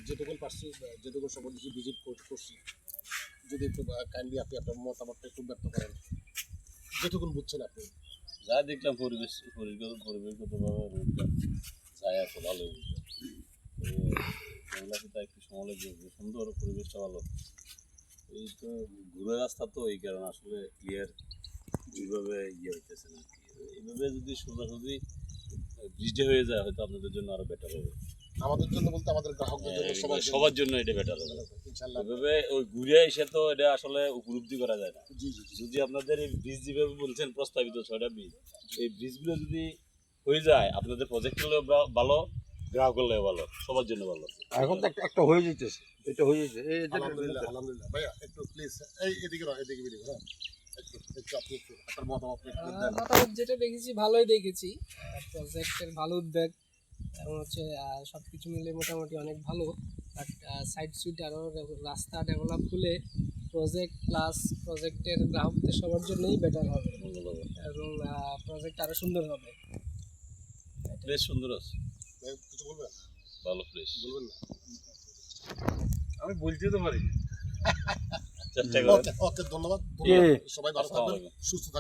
যেটুকুন পারছি, যেটুকুন সবার কিছু ভিজিট করছি, যদি একটু কাইন্ডলি আপনি আপনার মতামতটা একটু ব্যক্ত করেন, যেটুকুন বুঝছেন আপনি। যা দেখলাম পরিবেশগতভাবে রোডটা যাই আছে ভালো তো একটু সময় লাগবে, সুন্দর পরিবেশটা ভালো। এই তো ঘুরে রাস্তা, তো এই কারণে আসলে ক্লিয়ার যেভাবে হইতেছে না। এইভাবে যদি সোজাসুজি ব্রিজে হয়ে যায় হয়তো আপনাদের জন্য আরো বেটার হবে। আমাদের জন্য বলতে আমাদের গ্রাহকদের জন্য, সবার জন্য এটা বেটার হবে। ইনশাআল্লাহ। এভাবে ওই ঘুরে এসে তো এটা আসলে উপলব্ধি করা যায় না। জি জি। যদি আপনাদের এই ব্রিজ যেভাবে বলছেন প্রস্তাবিত 6টা ব্রিজ, এই ব্রিজগুলো যদি হয়ে যায় আপনাদের প্রজেক্ট হলেও ভালো, গ্রাহক হলেও ভালো, সবার জন্য ভালো। এখন তো একটা হয়ে যেতেছে, এটা হয়ে যেতে এই আলহামদুলিল্লাহ আলহামদুলিল্লাহ। ভাইয়া একটু প্লিজ এদিকে এদিকে ভিডিও, হ্যাঁ একটু একটু আপনি একটু আপনার মতামত একটু দেন। মতামত যেটা দেখেছি ভালোই দেখেছি, প্রজেক্টের ভালো উদ্যোগ এবং হচ্ছে সব কিছু মিলে মোটামুটি অনেক ভালো। বাট সাইড সুইট আরও রাস্তা ডেভেলপ হলে প্রজেক্ট প্লাস প্রজেক্টের গ্রাহকদের সবার জন্যই বেটার হবে এবং প্রজেক্ট আরও সুন্দর হবে। প্লেস সুন্দর আছে, কিছু বলবেন? ভালো প্লেস বলবেন না? আমি বলতে তো পারি। চেষ্টা করেন। ওকে ধন্যবাদ, সবাই ভালো থাকবেন, সুস্থ থাকবেন।